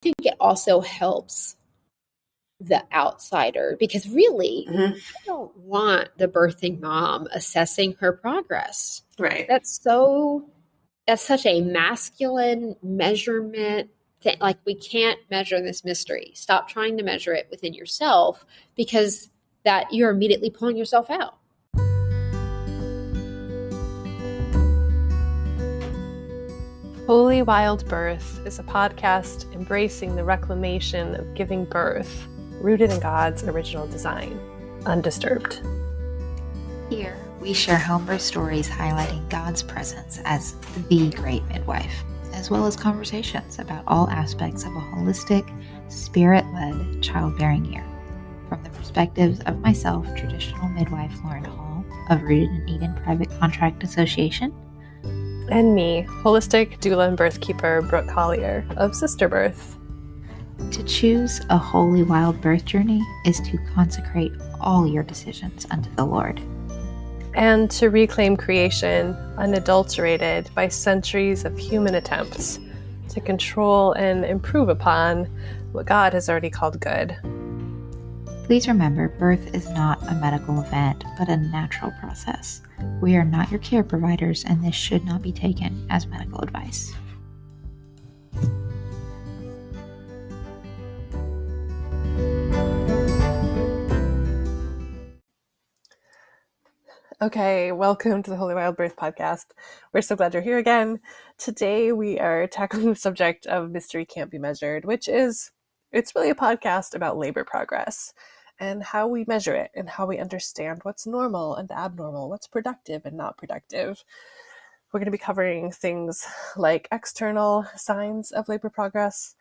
think it also helps the outsider, because really, Mm-hmm. I don't want the birthing mom assessing her progress. Right. That's such a masculine measurement thing. Like, we can't measure this mystery. Stop trying to measure it within yourself, because that you're immediately pulling yourself out. Holy Wild Birth is a podcast embracing the reclamation of giving birth, rooted in God's original design, undisturbed. Here, we share homebirth stories highlighting God's presence as the great midwife, as well as conversations about all aspects of a holistic, spirit-led childbearing year. From the perspectives of myself, traditional midwife Lauren Hall of Rooted in Eden Private Contract Association, and me, holistic doula and birthkeeper Brooke Collier of Sister Birth. To choose a holy wild birth journey is to consecrate all your decisions unto the Lord. And to reclaim creation unadulterated by centuries of human attempts to control and improve upon what God has already called good. Please remember, birth is not a medical event, but a natural process. We are not your care providers, and this should not be taken as medical advice. Okay, welcome to the Holy Wild Birth podcast. We're so glad you're here again. Today we are tackling the subject of mystery can't be measured, it's really a podcast about labor progress and how we measure it and how we understand what's normal and abnormal, what's productive and not productive. We're going to be covering things like external signs of labor progress,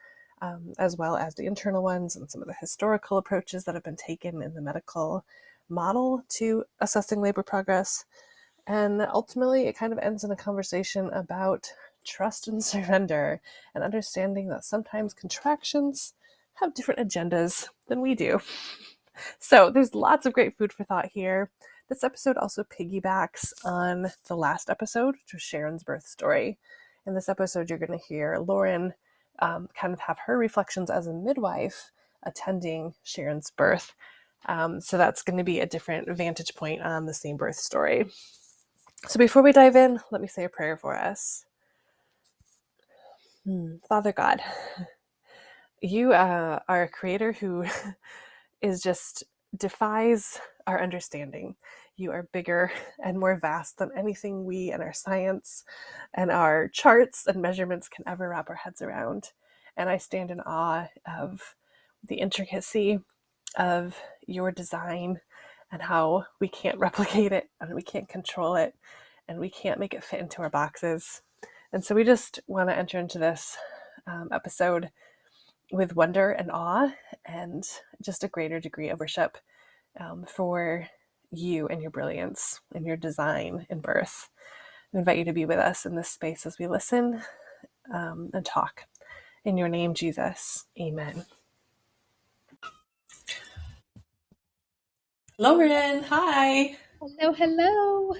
as well as the internal ones and some of the historical approaches that have been taken in the medical model to assessing labor progress. And ultimately, it kind of ends in a conversation about trust and surrender and understanding that sometimes contractions have different agendas than we do. So there's lots of great food for thought here. This episode also piggybacks on the last episode, which was Sharon's birth story. In this episode, you're going to hear Lauren kind of have her reflections as a midwife attending Sharon's birth. So that's going to be a different vantage point on the same birth story. So before we dive in, let me say a prayer for us. Father God, you are a creator who defies our understanding. You are bigger and more vast than anything we and our science and our charts and measurements can ever wrap our heads around. And I stand in awe of the intricacy of your design and how we can't replicate it and we can't control it and we can't make it fit into our boxes. And so we just want to enter into this episode with wonder and awe and just a greater degree of worship for you and your brilliance and your design in birth. I invite you to be with us in this space as we listen and talk. In your name, Jesus, amen. Lauren, hi. Hello.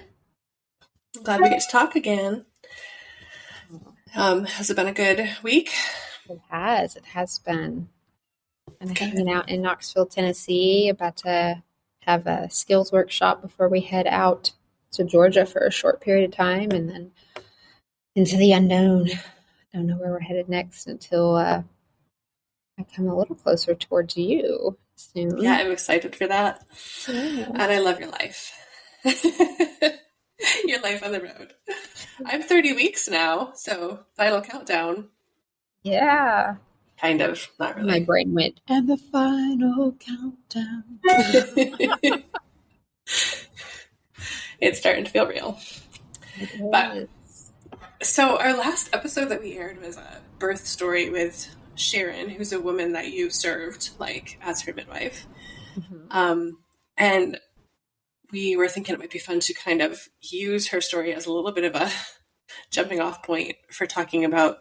I'm glad we get to talk again. Has it been a good week? It has been. I'm hanging out in Knoxville, Tennessee, about to have a skills workshop before we head out to Georgia for a short period of time and then into the unknown. I don't know where we're headed next until I come a little closer towards you soon. Yeah, I'm excited for that. Yeah. And I love your life. Your life on the road. I'm 30 weeks now, so final countdown. Yeah. Kind of, not really. My brain went, and the final countdown. It's starting to feel real. But so our last episode that we aired was a birth story with Sharon, who's a woman that you served as her midwife. Mm-hmm. And we were thinking it might be fun to kind of use her story as a little bit of a jumping off point for talking about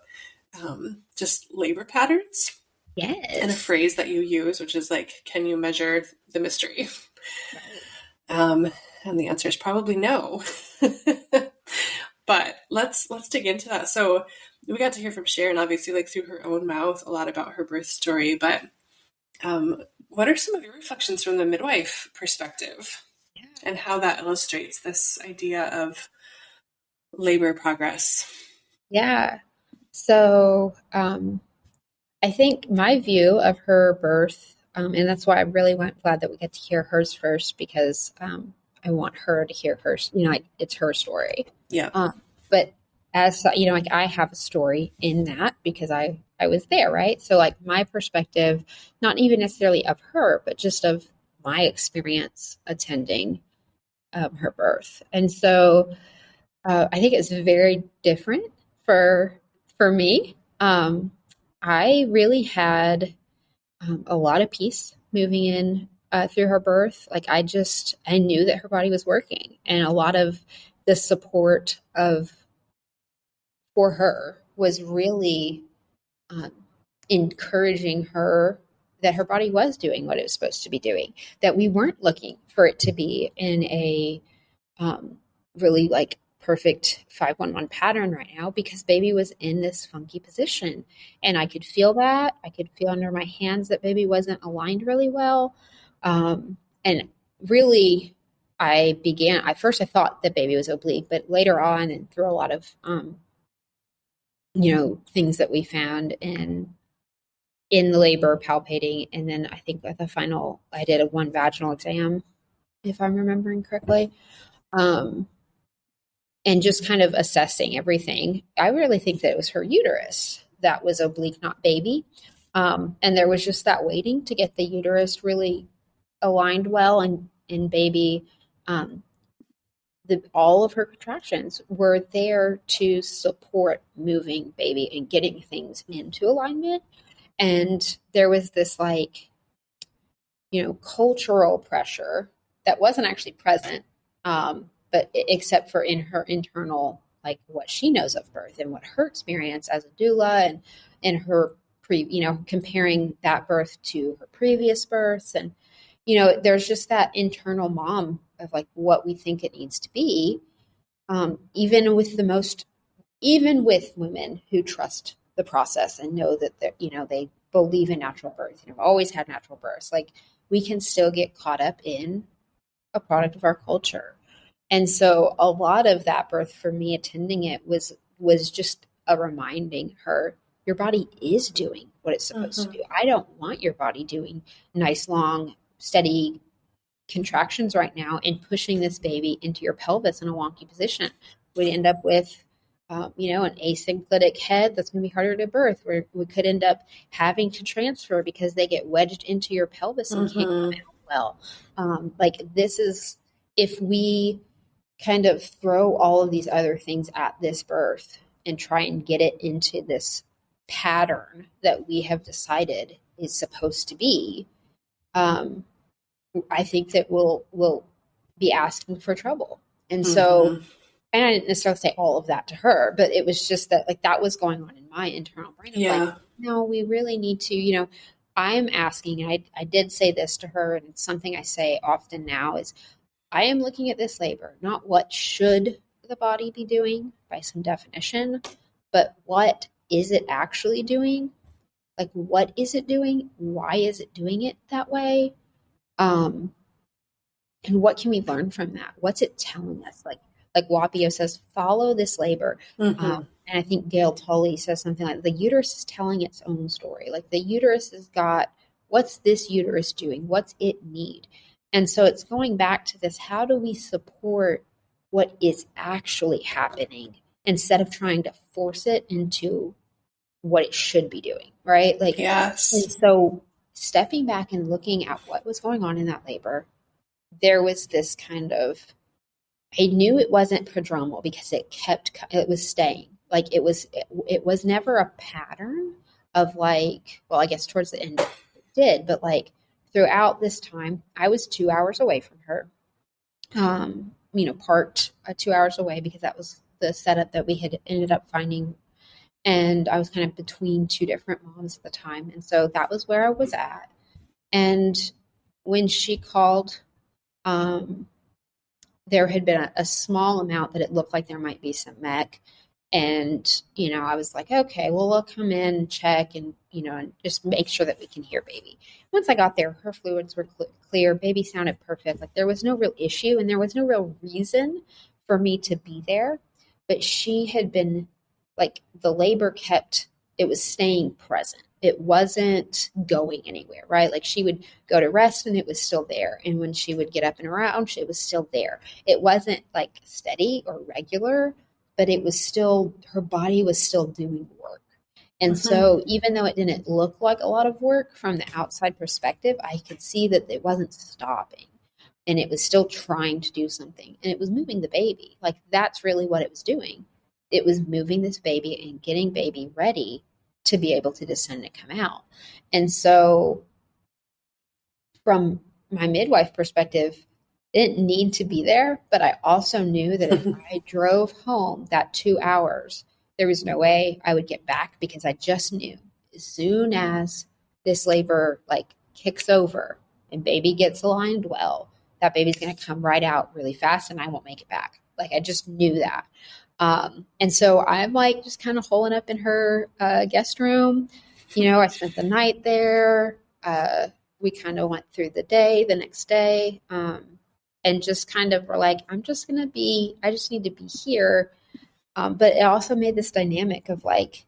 just labor patterns. Yes. And a phrase that you use, which is can you measure the mystery? Right. And the answer is probably no. But let's dig into that. So we got to hear from Sharon, obviously, like through her own mouth, a lot about her birth story. But what are some of your reflections from the midwife perspective and how that illustrates this idea of labor progress? Yeah. So I think my view of her birth, and that's why I'm really glad that we get to hear hers first, because I want her to hear hers. Like it's her story. Yeah. But as like I have a story in that because I was there, right? So like my perspective, not even necessarily of her, but just of my experience attending her birth, and so I think it's very different for me. I really had a lot of peace moving in through her birth. Like I knew that her body was working, and a lot of the support for her was really um, encouraging her that her body was doing what it was supposed to be doing. That we weren't looking for it to be in a really like perfect 5-1-1 pattern right now, because baby was in this funky position, and I could feel that. I could feel under my hands that baby wasn't aligned really well. And really, at first I thought that baby was oblique, but later on and through a lot of, things that we found in the labor palpating. And then I think at the final, I did one vaginal exam, if I'm remembering correctly. And just kind of assessing everything, I really think that it was her uterus that was oblique, not baby. And there was just that waiting to get the uterus really aligned well, and baby, all of her contractions were there to support moving baby and getting things into alignment. And there was this like, cultural pressure that wasn't actually present, but except for in her internal, like what she knows of birth and what her experience as a doula and her comparing that birth to her previous births. And, there's just that internal mom of like what we think it needs to be. Even with women who trust the process and know that they believe in natural birth, always had natural births, like we can still get caught up in a product of our culture. And so a lot of that birth for me attending it was just a reminding her, your body is doing what it's supposed to do. I don't want your body doing nice, long, steady contractions right now and pushing this baby into your pelvis in a wonky position. We'd end up with an asynclitic head that's going to be harder to birth, where we could end up having to transfer because they get wedged into your pelvis and can't come out well. This is, if we kind of throw all of these other things at this birth and try and get it into this pattern that we have decided is supposed to be, I think that we'll be asking for trouble. And so, and I didn't necessarily say all of that to her, but it was just that like that was going on in my internal brain. Like, no, we really need to, I'm asking, and I did say this to her, and it's something I say often now, is I am looking at this labor, not what should the body be doing by some definition, but what is it actually doing? Like, what is it doing? Why is it doing it that way? And what can we learn from that? What's it telling us? Like Wapio says, follow this labor. And I think Gail Tully says something like the uterus is telling its own story. Like the uterus has got, what's this uterus doing? What's it need? And so it's going back to this, how do we support what is actually happening instead of trying to force it into what it should be doing, right? Like, yes. And so stepping back and looking at what was going on in that labor, there was this kind of, I knew it wasn't prodromal because it was staying. Like it was never a pattern of like, well, I guess towards the end it did, but like throughout this time, I was 2 hours away from her, parked 2 hours away because that was the setup that we had ended up finding. And I was kind of between two different moms at the time. And so that was where I was at. And when she called, there had been a small amount that it looked like there might be some MEC. And, I was like, okay, well, we'll come in and check and, and just make sure that we can hear baby. Once I got there, her fluids were clear. Baby sounded perfect. Like there was no real issue and there was no real reason for me to be there. But she had been like the labor it was staying present. It wasn't going anywhere, right? Like she would go to rest and it was still there. And when she would get up and around, it was still there. It wasn't like steady or regular, but it was still, her body was still doing work. And so even though it didn't look like a lot of work from the outside perspective, I could see that it wasn't stopping and it was still trying to do something, and it was moving the baby. Like that's really what it was doing. It was moving this baby and getting baby ready to be able to descend and come out. And so from my midwife perspective, it didn't need to be there, but I also knew that if I drove home that 2 hours, there was no way I would get back, because I just knew as soon as this labor like kicks over and baby gets aligned well, that baby's going to come right out really fast and I won't make it back. Like I just knew that. And so I'm like just kind of holing up in her guest room. I spent the night there. We kind of went through the next day. And just kind of were like, I just need to be here. But it also made this dynamic of like,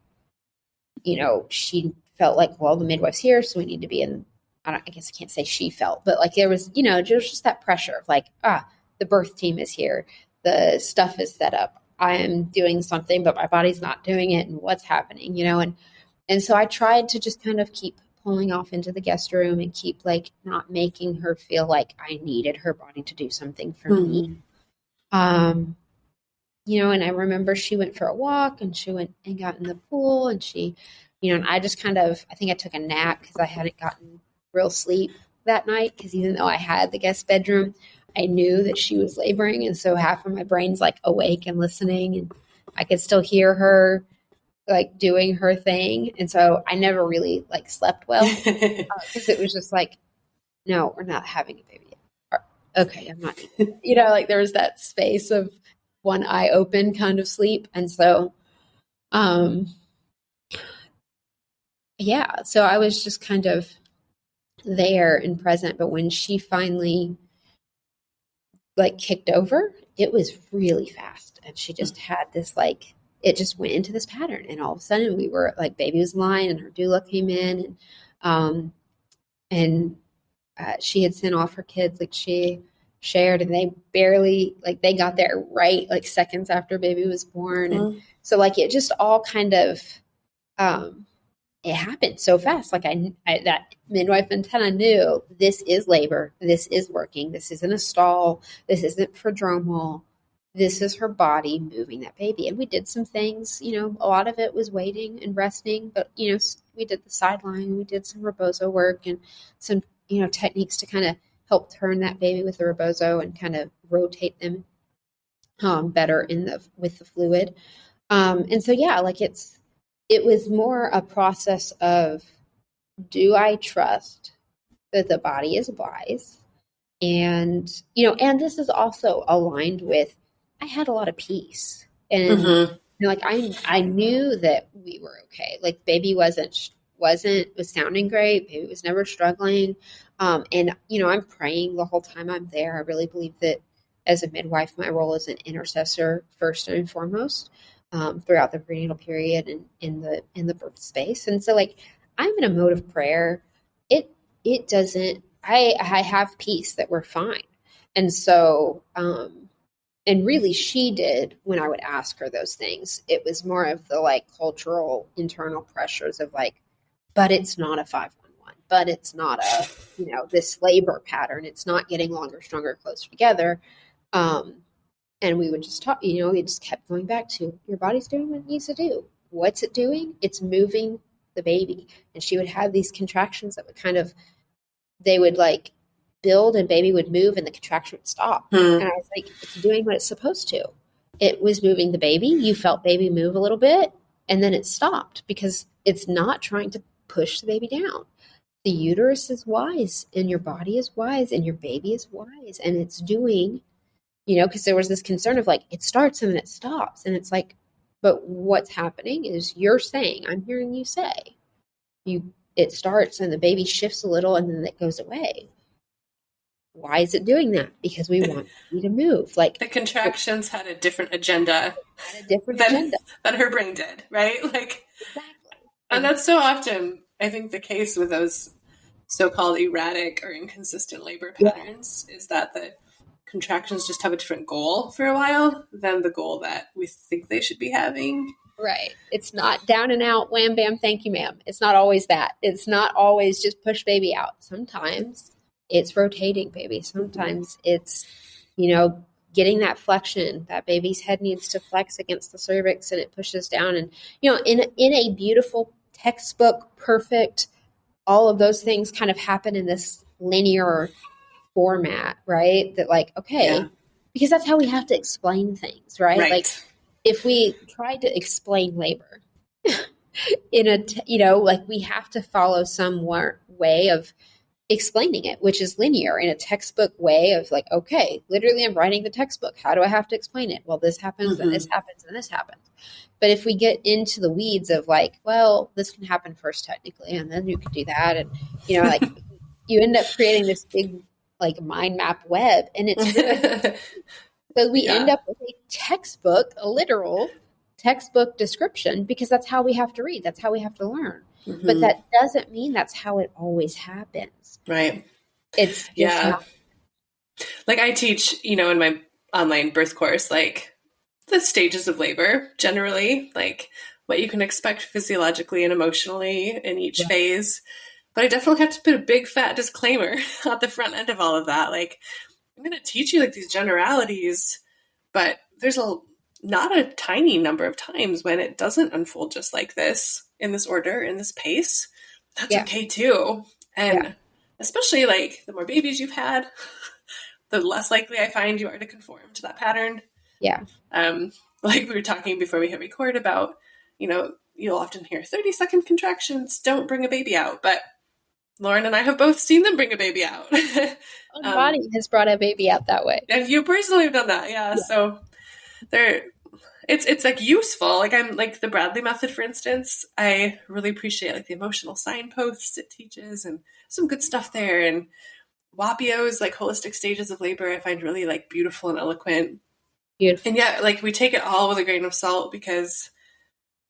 she felt like, well, the midwife's here, so we need to be in, I guess I can't say she felt, but like there was, just that pressure of like, the birth team is here. The stuff is set up. I am doing something, but my body's not doing it. And what's happening, and so I tried to just kind of keep pulling off into the guest room and keep like not making her feel like I needed her body to do something for me. And I remember she went for a walk and she went and got in the pool and she, and I just I think I took a nap because I hadn't gotten real sleep that night. Because even though I had the guest bedroom, I knew that she was laboring. And so half of my brain's like awake and listening, and I could still hear her like doing her thing. And so I never really like slept well because it was just like, no, we're not having a baby yet. Okay, I'm not, like there was that space of one eye open kind of sleep. And so, so I was just kind of there and present. But when she finally like kicked over, it was really fast. And she just had this like, it just went into this pattern. And all of a sudden we were like, baby was lying and her doula came in and she had sent off her kids, like she shared, and they barely, like they got there right like seconds after baby was born. And so like, it just all kind of, it happened so fast. Like I that midwife antenna knew this is labor. This is working. This isn't a stall. This isn't prodromal. This is her body moving that baby. And we did some things, a lot of it was waiting and resting, but, we did the sideline, we did some rebozo work and some, techniques to kind of help turn that baby with the rebozo and kind of rotate them better with the fluid. And so, like it was more a process of, do I trust that the body is wise? And, and this is also aligned with, I had a lot of peace and I knew that we were okay. Like baby was sounding great. Baby was never struggling. And, I'm praying the whole time I'm there. I really believe that as a midwife, my role is an intercessor first and foremost, throughout the prenatal period and in the birth space. And so like, I'm in a mode of prayer. It doesn't, I have peace that we're fine. And so, and really she did when I would ask her those things. It was more of the like cultural internal pressures of like, but it's not a 511, but it's not a, this labor pattern. It's not getting longer, stronger, closer together. And we would just talk, we just kept going back to, your body's doing what it needs to do. What's it doing? It's moving the baby. And she would have these contractions that would they would like build and baby would move and the contraction would stop. And I was like, it's doing what it's supposed to. It was moving the baby. You felt baby move a little bit and then it stopped because it's not trying to push the baby down. The uterus is wise and your body is wise and your baby is wise and it's doing, because there was this concern of like, it starts and then it stops. And it's like, But what's happening is you're saying, I'm hearing you say, it starts and the baby shifts a little and then it goes away. Why is it doing that? Because we want you to move. Like the contractions had a different agenda. Than her brain did, right? Like, exactly. And that's so often, I think, the case with those so-called erratic or inconsistent labor patterns is that the contractions just have a different goal for a while than the goal that we think they should be having. Right. It's not down and out, wham, bam, thank you, ma'am. It's not always that. It's not always just push baby out. Sometimes it's rotating baby. Sometimes it's, getting that flexion. That baby's head needs to flex against the cervix and it pushes down. And, in a beautiful textbook, perfect, all of those things kind of happen in this linear format, right? That because that's how we have to explain things, right? Like if we tried to explain labor we have to follow some way of explaining it, which is linear in a textbook way of literally I'm writing the textbook. How do I have to explain it? Well, this happens and this happens and this happens. But if we get into the weeds of this can happen first technically, and then you can do that. And, you end up creating this big, mind map web, and it's really, so we end up with a literal textbook description, because that's how we have to read. That's how we have to learn. Mm-hmm. But that doesn't mean that's how it always happens. Right. It's just not. I teach, in my online birth course, the stages of labor generally, what you can expect physiologically and emotionally in each phase. But I definitely have to put a big fat disclaimer at the front end of all of that. I'm going to teach you these generalities, but there's not a tiny number of times when it doesn't unfold just like this, in this order, in this pace. That's okay too. And especially the more babies you've had, the less likely I find you are to conform to that pattern. Yeah. We were talking before we hit record about, you'll often hear 30-second contractions don't bring a baby out, but Lauren and I have both seen them bring a baby out. My body has brought a baby out that way. And you personally have done that. Yeah. So it's useful. I'm the Bradley method, for instance. I really appreciate the emotional signposts it teaches and some good stuff there. And Wapio's holistic stages of labor, I find really beautiful and eloquent. Beautiful. And yet we take it all with a grain of salt, because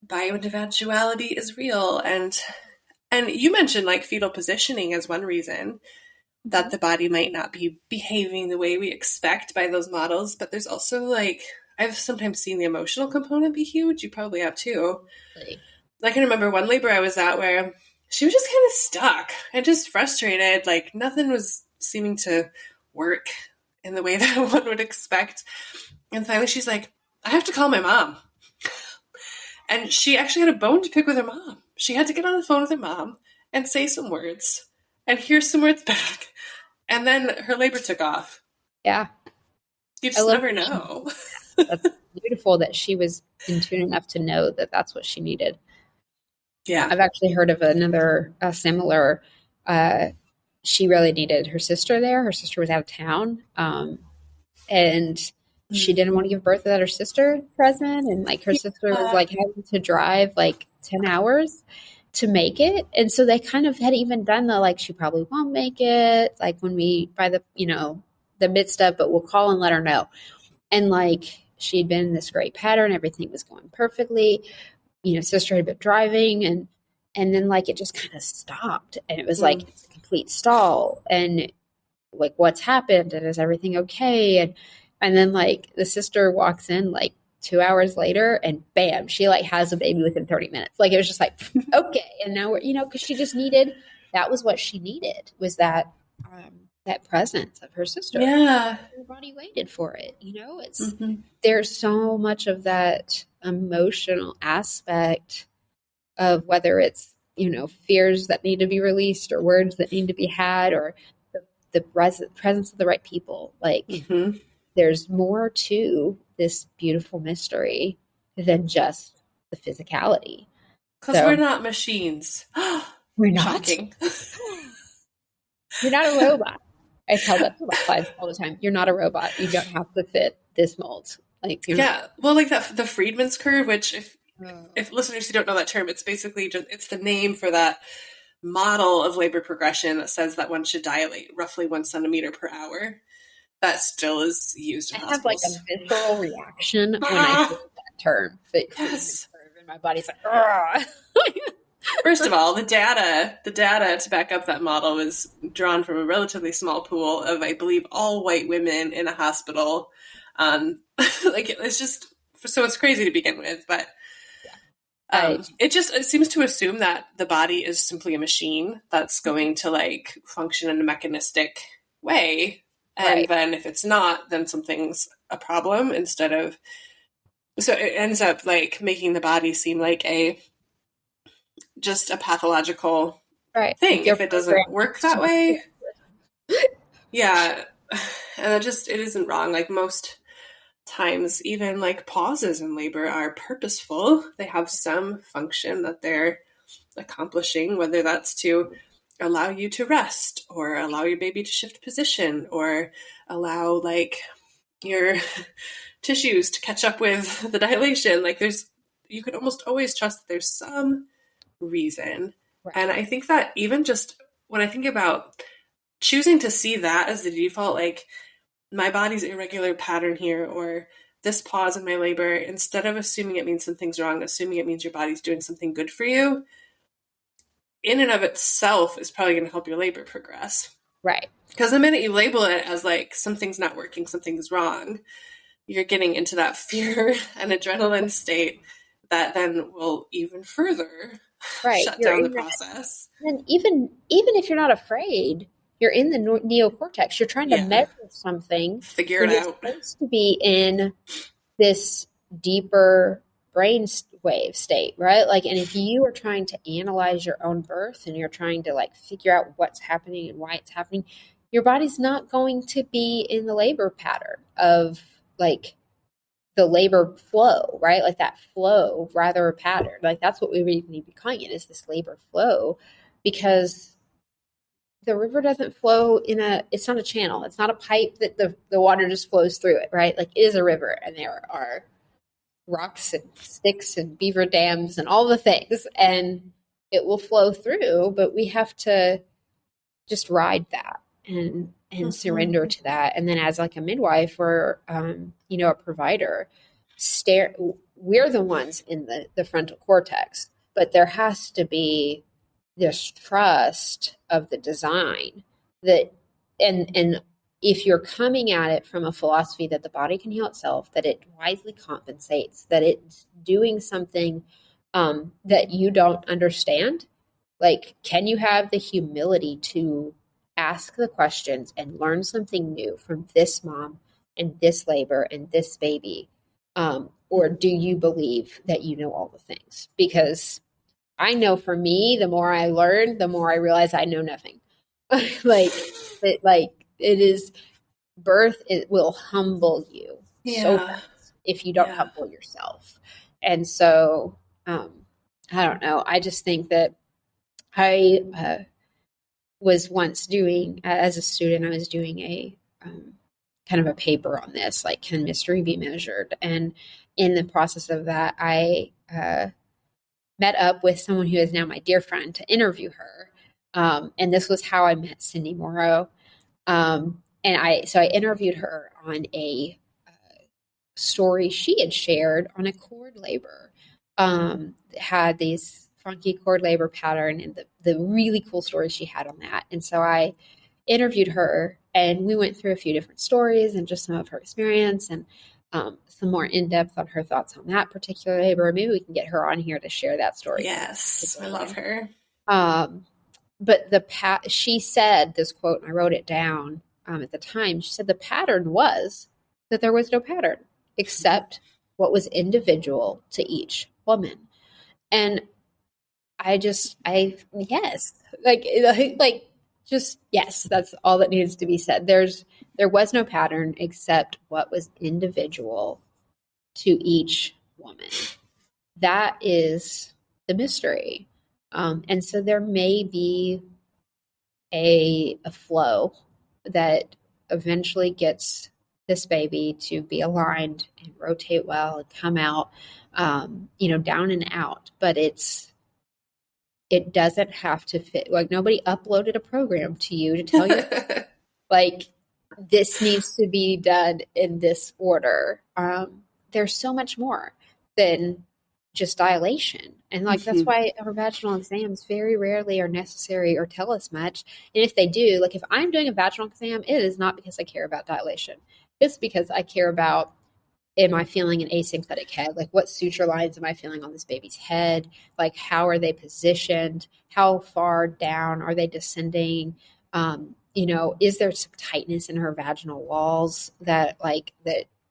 bioindividuality is real. And you mentioned fetal positioning as one reason that the body might not be behaving the way we expect by those models. But there's also I've sometimes seen the emotional component be huge. You probably have too. Really? I can remember one labor I was at where she was just kind of stuck and just frustrated. Nothing was seeming to work in the way that one would expect. And finally she's like, I have to call my mom. And she actually had a bone to pick with her mom. She had to get on the phone with her mom and say some words and hear some words back. And then her labor took off. Yeah. You just never know. That's beautiful that she was in tune enough to know that that's what she needed. Yeah. I've actually heard of another similar, she really needed her sister there. Her sister was out of town. And she didn't want to give birth without her sister present. And her sister was having to drive 10 hours to make it. And so they kind of had even done the, she probably won't make it. When we, by the, the midst of, but we'll call and let her know. And she'd been in this great pattern. Everything was going perfectly. Sister had been driving and then it just kind of stopped. And it was it's a complete stall. And what's happened? And is everything okay? And then the sister walks in 2 hours later and bam, she has a baby within 30 minutes. It was just okay. And now we're, because she just needed, that was what she needed, was that presence of her sister. Yeah. Her body waited for it. It's, there's so much of that emotional aspect of whether it's, fears that need to be released or words that need to be had or the presence of the right people. There's more to this beautiful mystery than just the physicality. Because we're not machines. We're not. Shocking. You're not a robot. I tell that to my clients all the time. You're not a robot. You don't have to fit this mold. Like, yeah, well, like that, the Friedman's curve, which if listeners who don't know that term, it's basically just, it's the name for that model of labor progression that says that one should dilate roughly 1 centimeter per hour. That still is used in I have like a hospitals. visceral reaction when I hear that term. Yes. And my body's like, "Argh." First of all, the data to back up that model was drawn from a relatively small pool of, I believe, all white women in a hospital. Like, it's just, so it's crazy to begin with, but it seems to assume that the body is simply a machine that's going to like function in a mechanistic way. And then if it's not, then something's a problem instead of, so it ends up like making the body seem like just a pathological thing if it doesn't work that way. Yeah. And it isn't wrong. Like, most times, even like pauses in labor are purposeful. They have some function that they're accomplishing, whether that's to allow you to rest or allow your baby to shift position or allow like your tissues to catch up with the dilation. Like, you can almost always trust that there's some reason. And I think that even just when I think about choosing to see that as the default, like, my body's irregular pattern here, or this pause in my labor, instead of assuming it means something's wrong, assuming it means your body's doing something good for you, in and of itself is probably going to help your labor progress. Right. Because the minute you label it as like something's not working, something's wrong, you're getting into that fear and adrenaline state that then will even further shut down the process. And even if you're not afraid, you're in the neocortex. You're trying to measure something. Figure it out. You're supposed to be in this deeper brain wave state, right? Like, and if you are trying to analyze your own birth and you're trying to like figure out what's happening and why it's happening, your body's not going to be in the labor pattern of like the labor flow, right? Like that flow, rather a pattern. Like, that's what we really need to be calling it, is this labor flow, because the river doesn't flow it's not a channel. It's not a pipe that the water just flows through it, right? Like, it is a river, and there are rocks and sticks and beaver dams and all the things, and it will flow through, but we have to just ride that and surrender to that. And then as like a midwife or, a provider, we're the ones in the frontal cortex, but there has to be this trust of the design that, and if you're coming at it from a philosophy that the body can heal itself, that it wisely compensates, that it's doing something that you don't understand, like, can you have the humility to ask the questions and learn something new from this mom and this labor and this baby? Or do you believe that you know all the things? Because I know for me, the more I learn, the more I realize I know nothing. It is birth. It will humble you so fast if you don't humble yourself. And so, I don't know. I just think that I was once doing, as a student, I was doing a kind of a paper on this, like, can mystery be measured? And in the process of that, I met up with someone who is now my dear friend to interview her. And this was how I met Cindy Morrow. And I interviewed her on a story she had shared on a cord labor. Had these funky cord labor pattern and the really cool stories she had on that. And so I interviewed her, and we went through a few different stories and just some of her experience and some more in-depth on her thoughts on that particular labor. Maybe we can get her on here to share that story. Yes, I love her. But she said this quote, and I wrote it down at the time. She said the pattern was that there was no pattern except what was individual to each woman. And yes, that's all that needs to be said. There was no pattern except what was individual to each woman. That is the mystery. And so there may be a flow that eventually gets this baby to be aligned and rotate well and come out, down and out. But it doesn't have to fit. Like, nobody uploaded a program to you to tell you, like, this needs to be done in this order. There's so much more than just dilation. And like, that's why our vaginal exams very rarely are necessary or tell us much. And if they do, like, if I'm doing a vaginal exam, it is not because I care about dilation. It's because I care about, am I feeling an asymptotic head? Like, what suture lines am I feeling on this baby's head? Like, how are they positioned? How far down are they descending? Is there some tightness in her vaginal walls that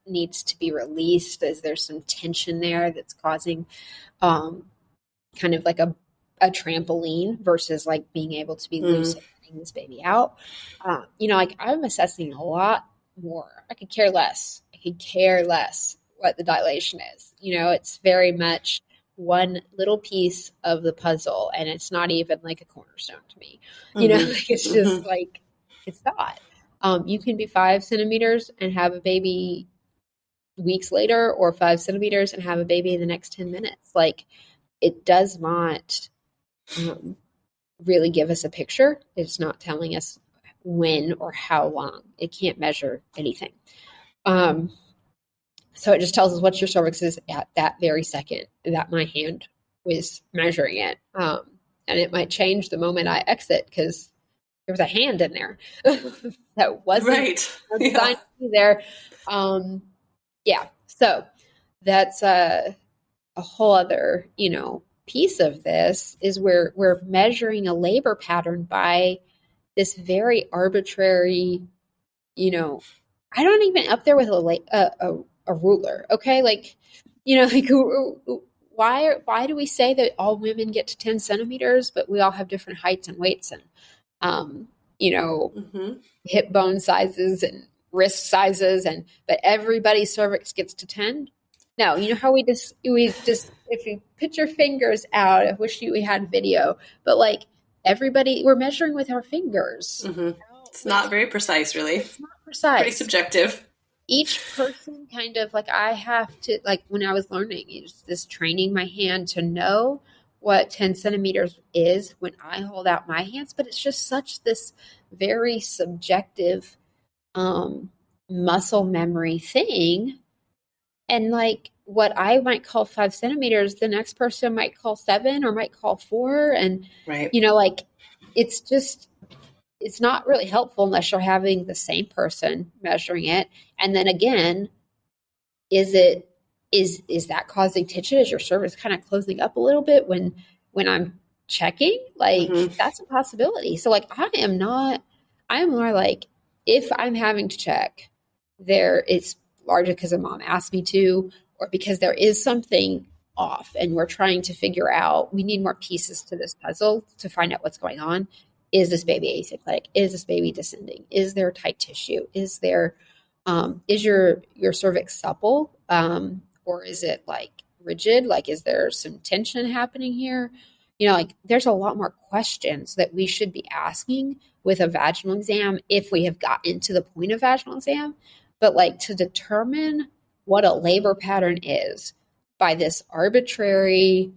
needs to be released? Is there some tension there that's causing kind of like a trampoline versus like being able to be loose and letting this baby out? I'm assessing a lot more. I could care less what the dilation is. It's very much one little piece of the puzzle, and it's not even like a cornerstone to me. It's just like, it's not. You can be 5 centimeters and have a baby weeks later, or 5 centimeters and have a baby in the next 10 minutes. Like, it does not really give us a picture. It's not telling us when or how long. It can't measure anything. So it just tells us what your cervix is at that very second that my hand was measuring it. And it might change the moment I exit because there was a hand in there that wasn't designed to be there. So that's a whole other, piece of this is we're measuring a labor pattern by this very arbitrary, I don't even up there with a ruler. Okay. Like, why do we say that all women get to 10 centimeters, but we all have different heights and weights and, hip bone sizes and wrist sizes, but everybody's cervix gets to 10? No, how we just, if you put your fingers out, I wish we had video, but like, everybody, we're measuring with our fingers. It's not very precise, really. It's not precise. Pretty subjective. Each person kind of like, I have to, like, when I was learning, it's this training my hand to know what 10 centimeters is when I hold out my hands, but it's just such this very subjective muscle memory thing. And like, what I might call 5 centimeters, the next person might call 7 or might call 4. And, it's not really helpful unless you're having the same person measuring it. And then again, is that causing tension? Is your cervix kind of closing up a little bit when I'm checking? Like, that's a possibility. So like, I'm more like, if I'm having to check, it's largely because a mom asked me to, or because there is something off and we're trying to figure out, we need more pieces to this puzzle to find out what's going on. Is this baby asymptotic? Is this baby descending? Is there tight tissue? Is there, is your cervix supple? Or is it like rigid? Like, is there some tension happening here? There's a lot more questions that we should be asking with a vaginal exam if we have gotten to the point of vaginal exam. But like, to determine what a labor pattern is by this arbitrary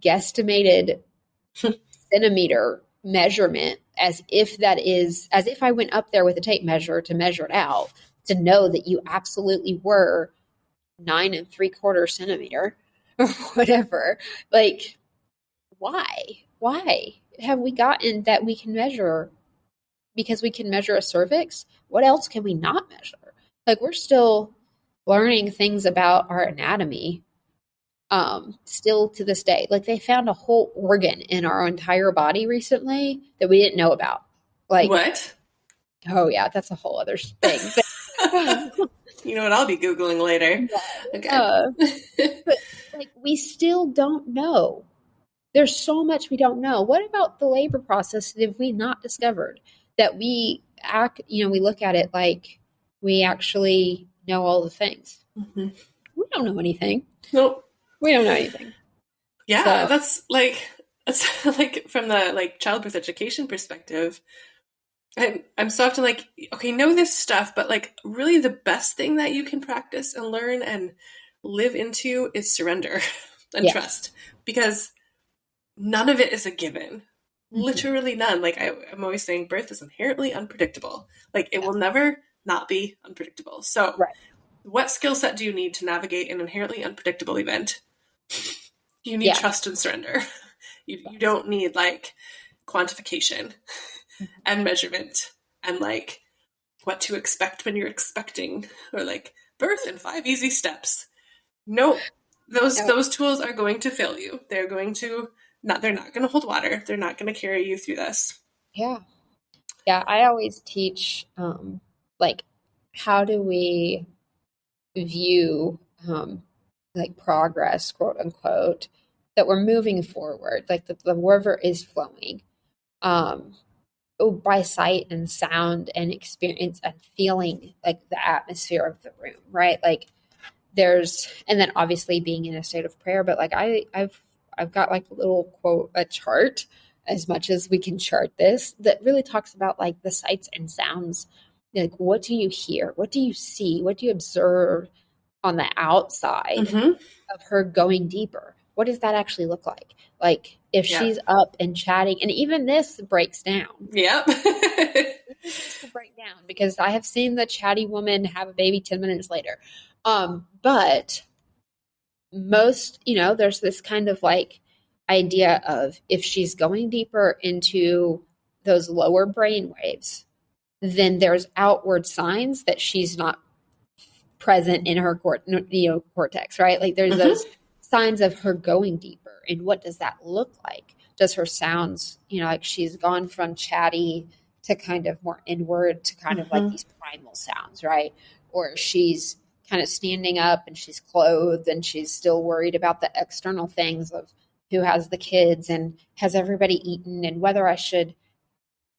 guesstimated centimeter measurement, as if I went up there with a tape measure to measure it out, to know that you absolutely were 9 3/4 centimeter or whatever. Like, why have we gotten that we can measure? Because we can measure a cervix. What else can we not measure? Like, we're still learning things about our anatomy still to this day. Like, they found a whole organ in our entire body recently that we didn't know about. Like, what? Oh yeah, that's a whole other thing. You know what I'll be Googling later. Yeah. Okay. But like, we still don't know. There's so much we don't know. What about the labor process that have we not discovered? That we look at it like we actually know all the things. We don't know anything. Nope. We don't know anything. Yeah, so. That's like from the like childbirth education perspective, I'm so often like, okay, know this stuff, but like really the best thing that you can practice and learn and live into is surrender and trust, because none of it is a given. Literally none. Like I'm always saying, birth is inherently unpredictable. Like it will never not be unpredictable. So what skill set do you need to navigate an inherently unpredictable event? You need trust and surrender. You don't need like quantification and measurement and like what to expect when you're expecting, or like birth in 5 easy steps. No, those tools are going to fail you. They're not going to hold water. They're not going to carry you through this. Yeah. I always teach, like, how do we view, like progress, quote unquote, that we're moving forward, like the river is flowing, by sight and sound and experience and feeling like the atmosphere of the room, right? Like and then obviously being in a state of prayer, but like I've got like a little quote, a chart, as much as we can chart this, that really talks about like the sights and sounds. Like, what do you hear? What do you see? What do you observe on the outside of her going deeper? What does that actually look like? Like if she's up and chatting, and even this breaks down. Yep. This will break down because I have seen the chatty woman have a baby 10 minutes later. But most, there's this kind of like idea of if she's going deeper into those lower brain waves, then there's outward signs that she's not present in her cortex, right? Like there's those signs of her going deeper. And what does that look like? Does her sounds, like she's gone from chatty to kind of more inward to kind of like these primal sounds, right? Or she's kind of standing up and she's clothed and she's still worried about the external things of who has the kids and has everybody eaten and whether I should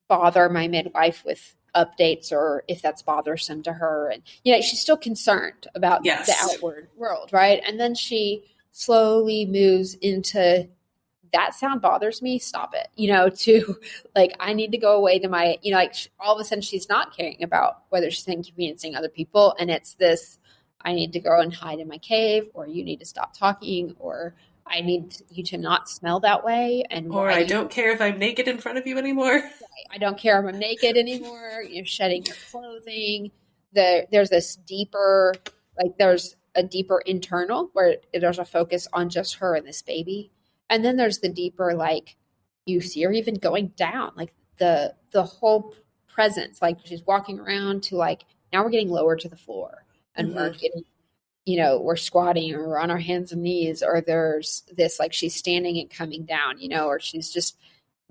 bother my midwife with updates or if that's bothersome to her. And, she's still concerned about the outward world, right? And then she slowly moves into that sound bothers me, stop it, to like, I need to go away to my, like all of a sudden she's not caring about whether she's inconveniencing other people. And it's this, I need to go and hide in my cave, or you need to stop talking, or I need you to not smell that way. And or I don't care if I'm naked in front of you anymore. I don't care if I'm naked anymore. You're shedding your clothing. There's this deeper, like there's a deeper internal where there's a focus on just her and this baby. And then there's the deeper, like you see her even going down, like the whole presence, like she's walking around to like, now we're getting lower to the floor and we're getting, we're squatting or we're on our hands and knees, or there's this, like she's standing and coming down, or she's just,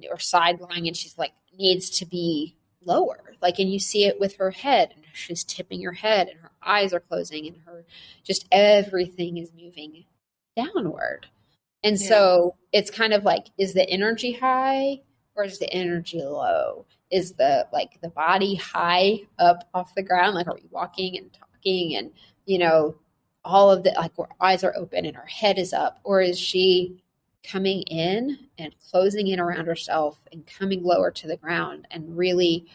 or side lying and she's like, needs to be lower. Like, and you see it with her head and she's tipping her head and her eyes are closing and her, just everything is moving downward. And so it's kind of like, is the energy high or is the energy low? Is the body high up off the ground? Like, are we walking and talking and, all of the, like her eyes are open and her head is up? Or is she coming in and closing in around herself and coming lower to the ground and really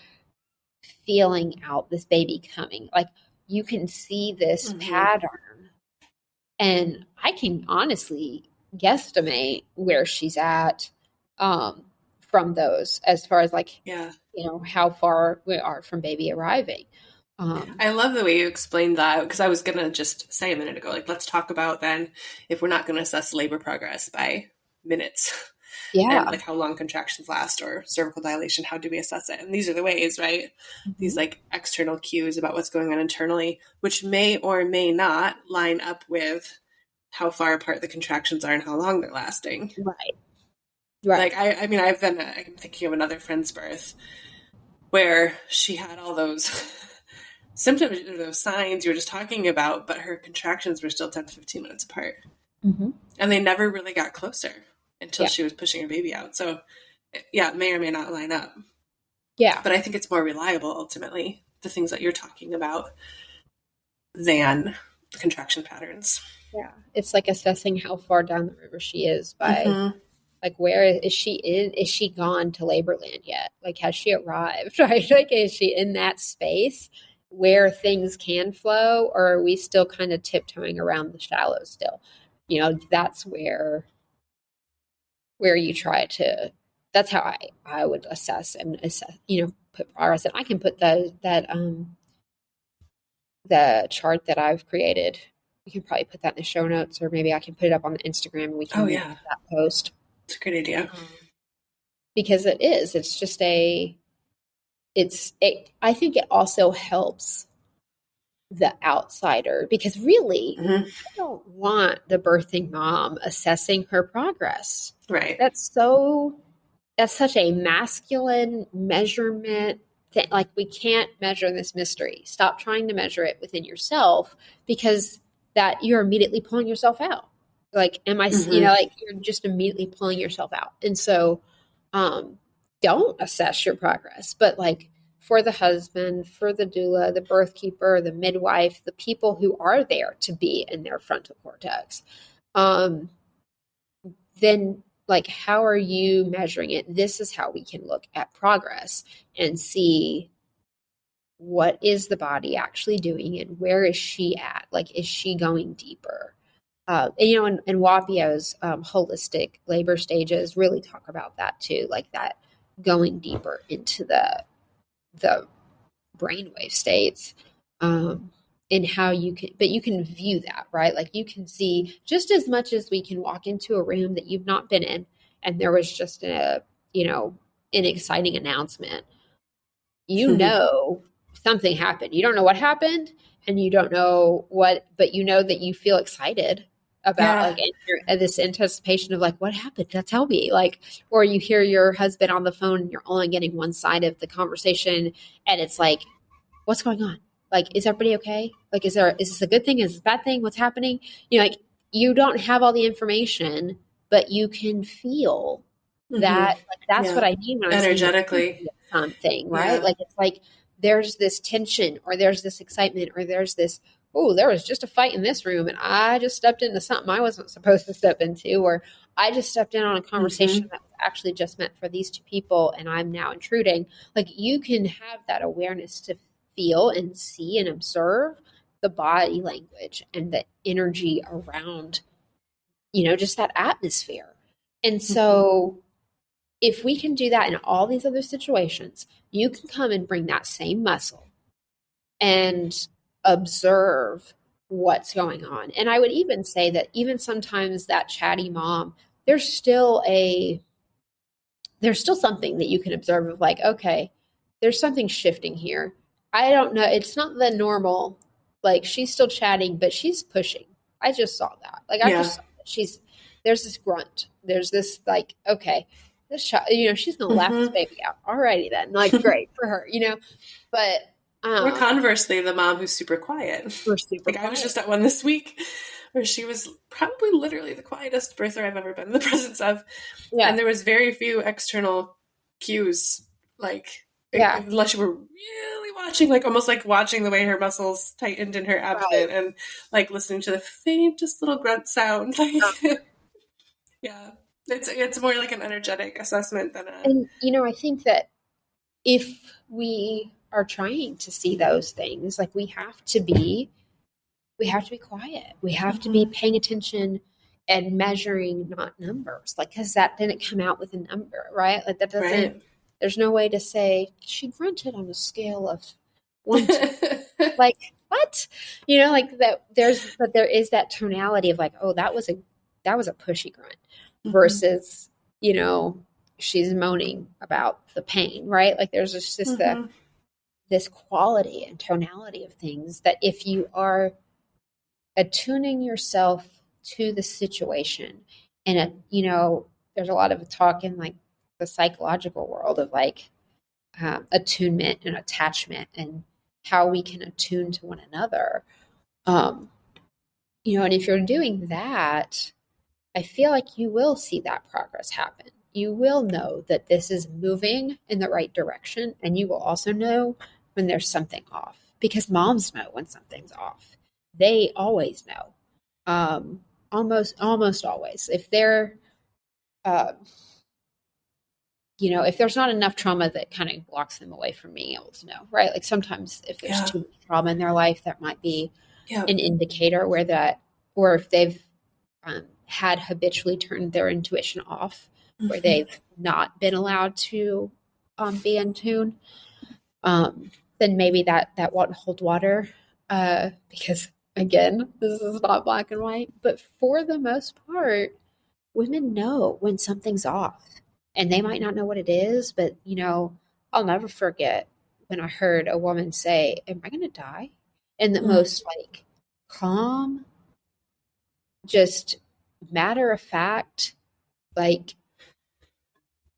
feeling out this baby coming? Like you can see this pattern, and I can honestly guesstimate where she's at from those, as far as like, how far we are from baby arriving. I love the way you explained that, because I was going to just say a minute ago, like, let's talk about then if we're not going to assess labor progress by minutes. And like how long contractions last or cervical dilation, how do we assess it? And these are the ways, right? These like external cues about what's going on internally, which may or may not line up with how far apart the contractions are and how long they're lasting. Right. Like, I mean, I'm thinking of another friend's birth where she had all those symptoms, those signs you were just talking about, but her contractions were still 10 to 15 minutes apart. And they never really got closer until she was pushing her baby out. So it may or may not line up. But I think it's more reliable, ultimately, the things that you're talking about, than the contraction patterns. It's like assessing how far down the river she is by Like, where is she in? Is she gone to labor land yet? Like, has she arrived, right? Like, is she in that space where things can flow, or are we still kind of tiptoeing around the shallows still? That's where you try to, that's how I would assess and put progress. And I can put the chart that I've created. We can probably put that in the show notes, or maybe I can put it up on the Instagram and we can make that post. It's a great idea. Because it's just I think it also helps the outsider, because really, I don't want the birthing mom assessing her progress. Right. That's such a masculine measurement thing. Like, we can't measure this mystery. Stop trying to measure it within yourself, because that you're immediately pulling yourself out. Like, like, you're just immediately pulling yourself out. And so, don't assess your progress, but like, for the husband, for the doula, the birth keeper, the midwife, the people who are there to be in their frontal cortex, then, like, how are you measuring it? This is how we can look at progress and see what is the body actually doing and where is she at? Like, is she going deeper? And Wapio's holistic labor stages really talk about that too, like that going deeper into the brainwave states, and how you can view that, right? Like, you can see just as much as we can walk into a room that you've not been in, and there was just an exciting announcement. Something happened. You don't know what happened, and you don't know what, but you know that you feel excited about this anticipation of like, what happened? Tell me. Like, or you hear your husband on the phone and you're only getting one side of the conversation, and it's like, what's going on? Like, is everybody okay? Like, is this a good thing? Is this a bad thing? What's happening? Like, you don't have all the information, but you can feel that. Like, that's what I mean when energetically something, right? Like, it's like there's this tension, or there's this excitement, or there's this, oh, there was just a fight in this room and I just stepped into something I wasn't supposed to step into, or I just stepped in on a conversation that was actually just meant for these two people and I'm now intruding. Like, you can have that awareness to feel and see and observe the body language and the energy around, just that atmosphere. And so if we can do that in all these other situations, you can come and bring that same muscle and observe what's going on. And I would even say that even sometimes that chatty mom, there's still something that you can observe of like, okay, there's something shifting here. I don't know. It's not the normal, like, she's still chatting, but she's pushing. I just saw that. Like, I just saw that there's this grunt. There's this like, okay, this child, she's going to laugh this baby out. Alrighty then. Like, great for her, but or conversely, the mom who's super quiet. I was just at one this week where she was probably literally the quietest birther I've ever been in the presence of. Yeah. And there was very few external cues, like, unless you were really watching, like almost like watching the way her muscles tightened in her abdomen and like listening to the faintest little grunt sound. Like, it's more like an energetic assessment than a. And, I think that if we are trying to see those things, like, we have to be quiet. We have to be paying attention and measuring, not numbers, like, because that didn't come out with a number, right? Like, that doesn't, there's no way to say she grunted on a scale of 1 to like, what? Like that there is that tonality of like, oh, that was a pushy grunt versus, she's moaning about the pain, right? Like, there's just this quality and tonality of things that if you are attuning yourself to the situation, and there's a lot of talk in like the psychological world of like attunement and attachment and how we can attune to one another. And if you're doing that, I feel like you will see that progress happen. You will know that this is moving in the right direction, and you will also know when there's something off, because moms know when something's off. They always know, almost always. If they're if there's not enough trauma that kind of blocks them away from being able to know, right? Like sometimes if there's too much trauma in their life, that might be an indicator or if they've had habitually turned their intuition off, where they've not been allowed to be in tune, then maybe that won't hold water, because again, this is not black and white. But for the most part, women know when something's off, and they might not know what it is, but I'll never forget when I heard a woman say, "Am I going to die?" In the most like calm, just matter of fact, like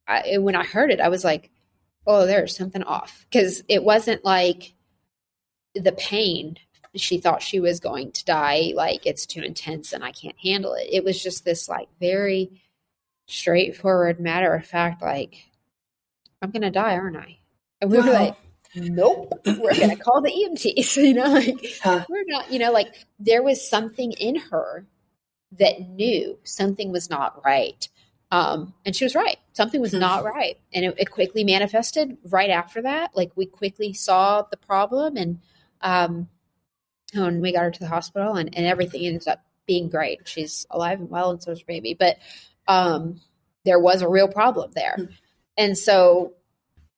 when I heard it, I was like, "Oh, there's something off," because it wasn't like the pain. She thought she was going to die, like it's too intense and I can't handle it. It was just this like very straightforward, matter of fact, like, I'm going to die, aren't I? And we were like, nope, we're going to call the EMTs, we're not, like there was something in her that knew something was not right. And she was right. Something was not right. And it quickly manifested right after that. Like we quickly saw the problem, and when we got her to the hospital, and everything ended up being great. She's alive and well, and so is her baby. But there was a real problem there. And so,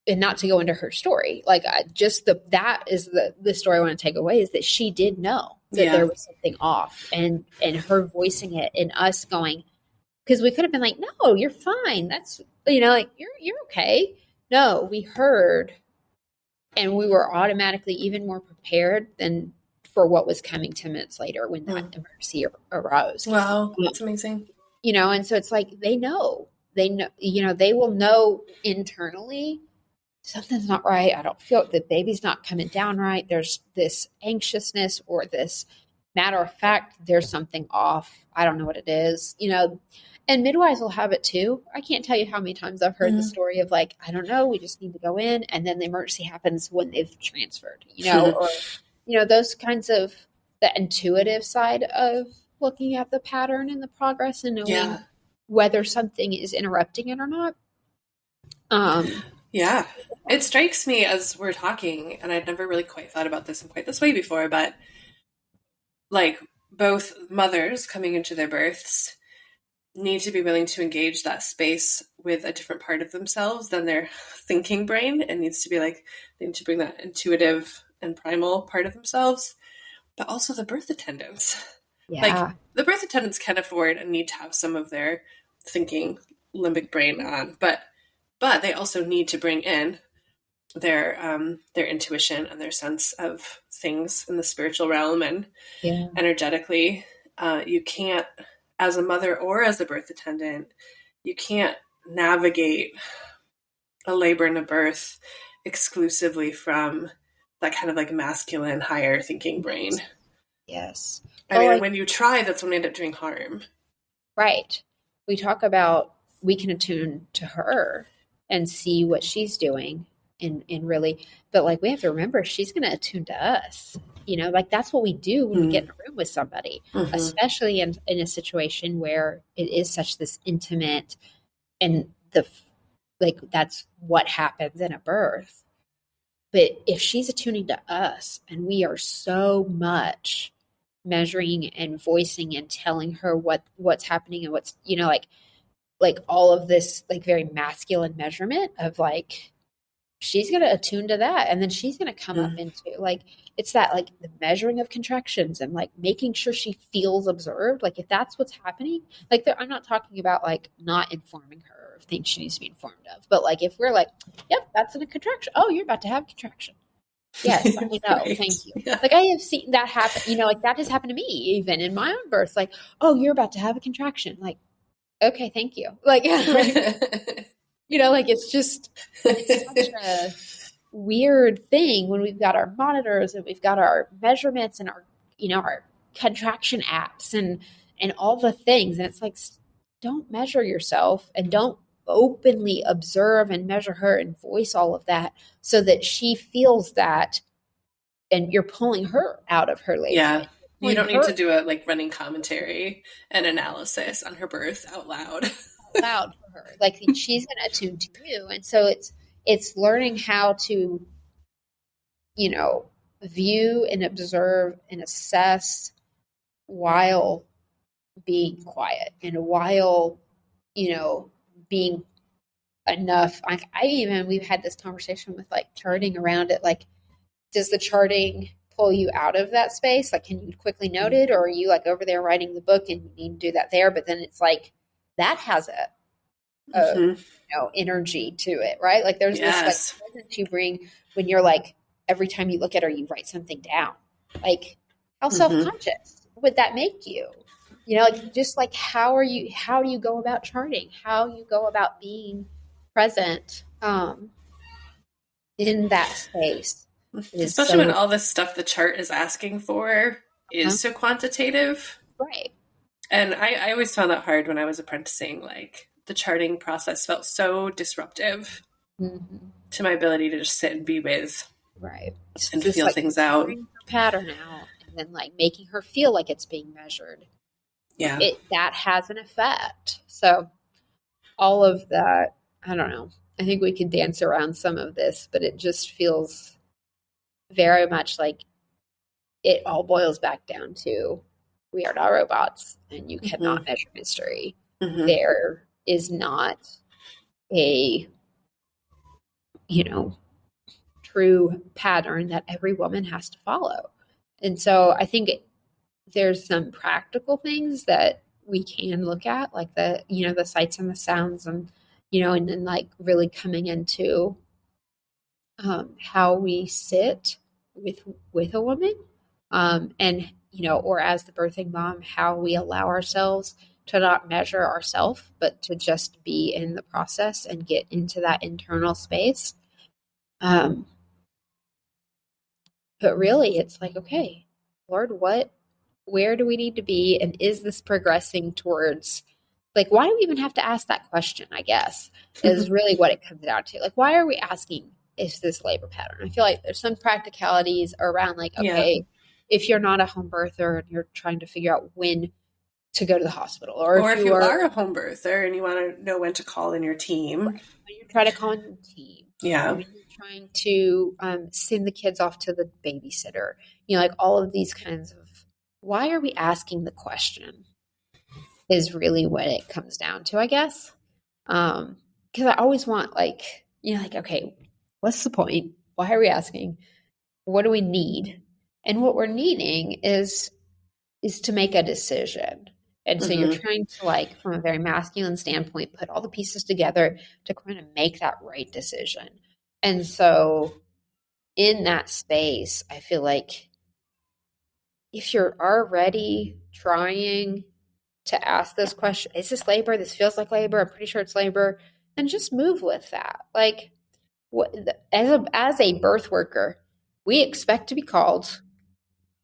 and not to go into her story, like that is the story I want to take away, is that she did know that there was something off, and her voicing it, and us going, because we could have been like, no, you're fine. That's, like you're okay. No, we heard, and we were automatically even more prepared than for what was coming 10 minutes later when that emergency arose. Wow. That's amazing. And so it's like, they know, they will know internally something's not right. I don't feel the baby's not coming down right. There's this anxiousness, or this matter of fact, there's something off. I don't know what it is, and midwives will have it too. I can't tell you how many times I've heard the story of like, I don't know, we just need to go in, and then the emergency happens when they've transferred, or, those kinds of the intuitive side of looking at the pattern and the progress and knowing whether something is interrupting it or not. Yeah. It strikes me as we're talking, and I'd never really quite thought about this in quite this way before, but like both mothers coming into their births need to be willing to engage that space with a different part of themselves than their thinking brain. It needs to be like, they need to bring that intuitive and primal part of themselves, but also the birth attendants. Yeah. Like the birth attendants can afford and need to have some of their thinking limbic brain on, but they also need to bring in their intuition and their sense of things in the spiritual realm and energetically. You can't, as a mother or as a birth attendant, you can't navigate a labor and a birth exclusively from that kind of like masculine, higher thinking brain. Yes. I mean, when you try, that's when you end up doing harm. Right. We talk about, we can attune to her and see what she's doing and really, but like we have to remember, she's going to attune to us. Like that's what we do when we get in a room with somebody, especially in a situation where it is such this intimate, and that's what happens in a birth. But if she's attuning to us, and we are so much measuring and voicing and telling her what's happening and what's, like all of this, like very masculine measurement of like, she's going to attune to that. And then she's going to come up into like, it's that like the measuring of contractions and like making sure she feels observed. Like if that's what's happening, like I'm not talking about like not informing her of things she needs to be informed of, but like if we're like, yep, that's in a contraction. Oh, you're about to have a contraction. Yes, let me know. Right. Thank you. Yeah. Like I have seen that happen, like that has happened to me even in my own birth. Like, oh, you're about to have a contraction. Like, okay, thank you. Like, like it's such a weird thing when we've got our monitors and we've got our measurements and our contraction apps and all the things. And it's like, don't measure yourself and don't openly observe and measure her and voice all of that so that she feels that, and you're pulling her out of her labor. Yeah. You don't need to do a like running commentary and analysis on her birth out loud. loud for her. Like she's going to attune to you. And so it's learning how to, view and observe and assess while being quiet and while, being enough. We've had this conversation with like charting around it. Like, does the charting pull you out of that space? Like, can you quickly note it? Or are you like over there writing the book and you need to do that there? But then it's like, that has a energy to it, right? Like there's this like presence you bring when you're like, every time you look at her, you write something down. Like, how self-conscious would that make you? Like just like how do you go about charting? How you go about being present in that space. Especially when all this stuff the chart is asking for is so quantitative. Right. And I always found that hard when I was apprenticing. Like the charting process felt so disruptive to my ability to just sit and be with and just feel like things out. Her pattern out and then like making her feel like it's being measured. Yeah. That has an effect. So all of that, I don't know. I think we could dance around some of this, but it just feels very much like it all boils back down to we are not robots and you cannot measure mystery. There is not a, true pattern that every woman has to follow. And so I think there's some practical things that we can look at, like the sights and the sounds and, and then like really coming into how we sit with a woman and, or as the birthing mom, how we allow ourselves to not measure ourselves, but to just be in the process and get into that internal space. But really it's like, okay, Lord, where do we need to be? And is this progressing towards, like, why do we even have to ask that question, I guess, is really what it comes down to. Like, why are we asking, is this labor pattern? I feel like there's some practicalities around like, okay, if you're not a home birther and you're trying to figure out when to go to the hospital, or if you are a home birther and you want to know when to call in your team. When you try to call in your team. Yeah. When you're trying to send the kids off to the babysitter. Like all of these kinds of, why are we asking the question is really what it comes down to, I guess. Because I always want like, okay, what's the point? Why are we asking? What do we need? And what we're needing is to make a decision. And so you're trying to, like, from a very masculine standpoint, put all the pieces together to kind of make that right decision. And so in that space, I feel like if you're already trying to ask this question, is this labor? This feels like labor. I'm pretty sure it's labor. And just move with that. Like, as a birth worker, we expect to be called.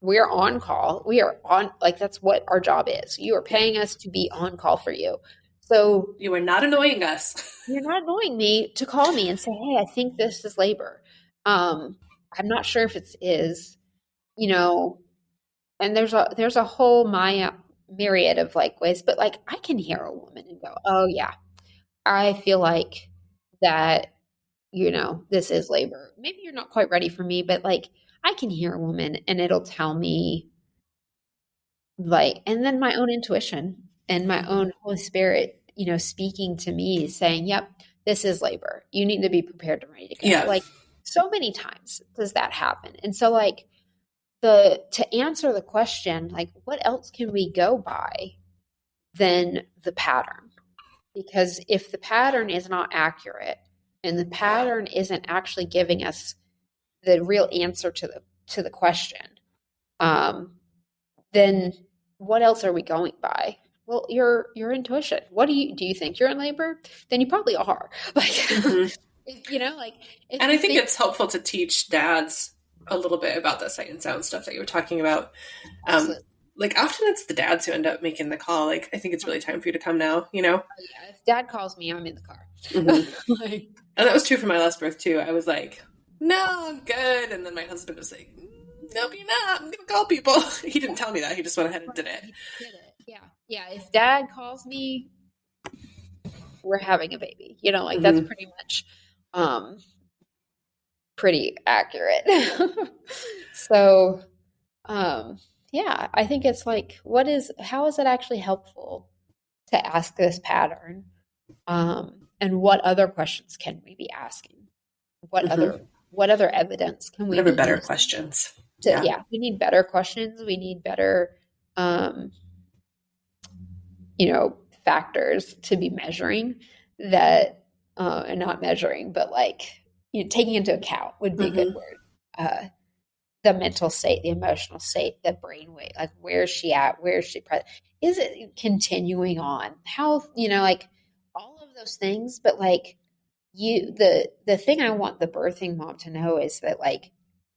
We're on call. We are on, like, that's what our job is. You are paying us to be on call for you. So you are not annoying us. You're not annoying me to call me and say, hey, I think this is labor. I'm not sure if it is, and there's a whole myriad of like ways, but like I can hear a woman and go, oh yeah, I feel like that, this is labor. Maybe you're not quite ready for me, but like I can hear a woman and it'll tell me, like, and then my own intuition and my own Holy Spirit, speaking to me saying, yep, this is labor. You need to be prepared and ready to go. Yeah. Like so many times does that happen. And so like to answer the question, like what else can we go by than the pattern? Because if the pattern is not accurate and the pattern isn't actually giving us the real answer to the question, then what else are we going by? Well, your intuition. What do you think you're in labor? Then you probably are. Like, and I think it's helpful to teach dads a little bit about the sight and sound stuff that you were talking about. Like often it's the dads who end up making the call. Like, I think it's really time for you to come now, Oh, yeah. If dad calls me, I'm in the car. And that was true for my last birth too. I was like, no, I'm good. And then my husband was like, nope, you're not. I'm going to call people. He didn't tell me that. He just went ahead and did it. Yeah. Yeah. If dad calls me, we're having a baby. Like that's pretty much pretty accurate. So, yeah, I think it's like, how is it actually helpful to ask this pattern? And what other questions can we be asking? What other evidence can we Whatever be better using questions? we need better questions. We need better, factors to be measuring that, and not measuring, but like, taking into account would be a good word. The mental state, the emotional state, the brain weight, like where is she at? Where is she present? Is it continuing on? How, like all of those things, but like the thing I want the birthing mom to know is that like,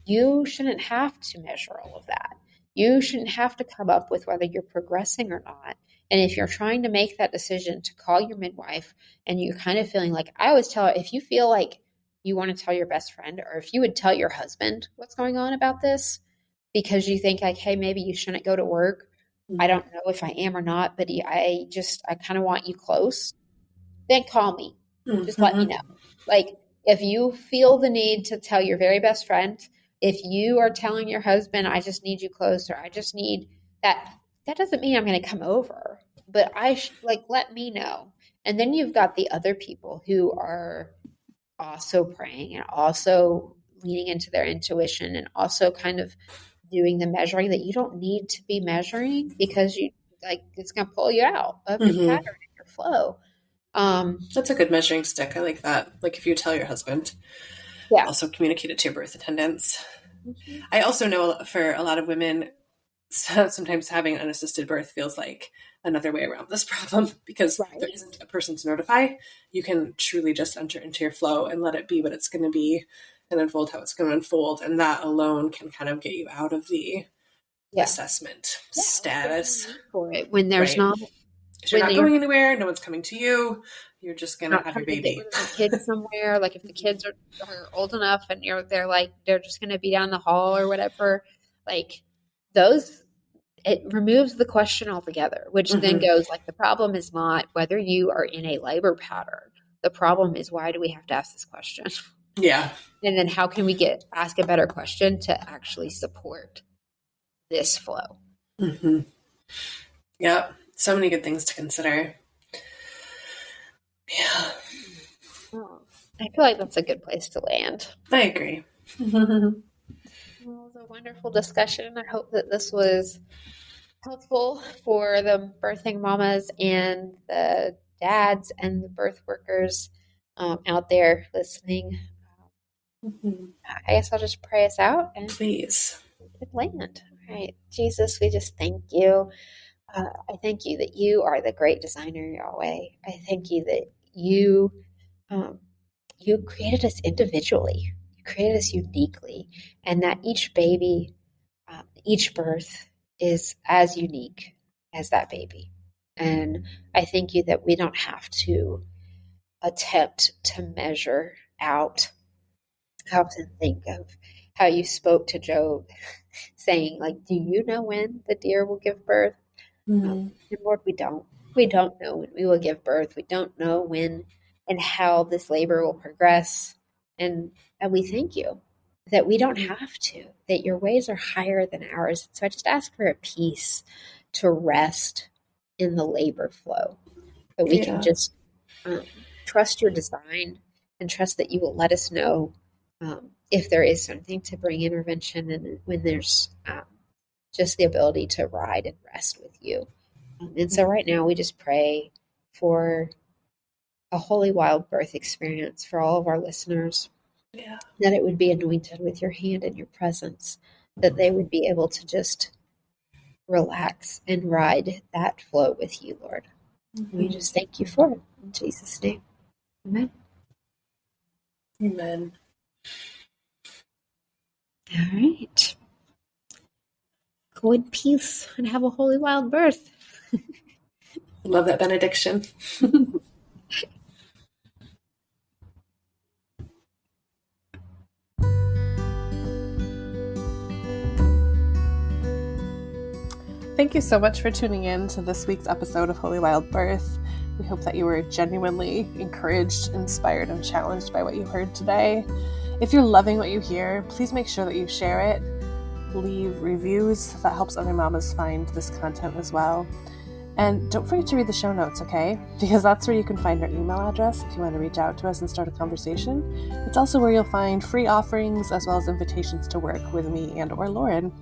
you shouldn't have to measure all of that. You shouldn't have to come up with whether you're progressing or not. And if you're trying to make that decision to call your midwife and you're kind of feeling like, I always tell her, if you feel like you want to tell your best friend, or if you would tell your husband what's going on about this, because you think like, hey, maybe you shouldn't go to work. I don't know if I am or not, but I kind of want you close. Then call me. Just let me know. Like if you feel the need to tell your very best friend, if you are telling your husband, I just need you closer, I just need that doesn't mean I'm going to come over, but let me know. And then you've got the other people who are also praying and also leaning into their intuition and also kind of doing the measuring that you don't need to be measuring, because you like it's going to pull you out of your pattern and your flow. That's a good measuring stick. I like that. Like if you tell your husband, also communicate it to your birth attendants. I also know for a lot of women, sometimes having an unassisted birth feels like another way around this problem, because there isn't a person to notify. You can truly just enter into your flow and let it be what it's going to be and unfold how it's going to unfold. And that alone can kind of get you out of the assessment status for it when there's not. You're not going anywhere. No one's coming to you. You're just going to have your baby. Kids somewhere. Like if the kids are old enough and they're just going to be down the hall or whatever, like it removes the question altogether, which then goes like, the problem is not whether you are in a labor pattern. The problem is, why do we have to ask this question? Yeah. And then how can we ask a better question to actually support this flow? Yeah. So many good things to consider. Yeah. Oh, I feel like that's a good place to land. I agree. Well, it was a wonderful discussion. I hope that this was helpful for the birthing mamas and the dads and the birth workers out there listening. I guess I'll just pray us out and please land. All right. Jesus, we just thank you. I thank you that you are the great designer, Yahweh. I thank you that you created us individually. You created us uniquely, and that each baby, each birth is as unique as that baby. And I thank you that we don't have to attempt to measure out. I often think of how you spoke to Job, saying, like, do you know when the deer will give birth? And Lord, we don't. We don't know when we will give birth. We don't know when and how this labor will progress. And we thank you that we don't have to, that your ways are higher than ours. So I just ask for a peace to rest in the labor flow, that we can just trust your design and trust that you will let us know if there is something to bring intervention, and when there's just the ability to ride and rest with you. And so right now we just pray for a holy wild birth experience for all of our listeners, that it would be anointed with your hand and your presence, that they would be able to just relax and ride that flow with you, Lord. We just thank you for it. In Jesus' name. Amen. Amen. All right. Go in peace and have a holy wild birth. Love that benediction. Thank you so much for tuning in to this week's episode of Holy Wild Birth. We hope that you were genuinely encouraged, inspired, and challenged by what you heard today. If you're loving what you hear, please make sure that you share it. Leave reviews. That helps other mamas find this content as well. And don't forget to read the show notes, okay? Because that's where you can find our email address if you want to reach out to us and start a conversation. It's also where you'll find free offerings as well as invitations to work with me and or Lauren.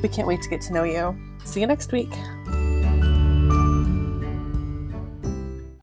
We can't wait to get to know you. See you next week.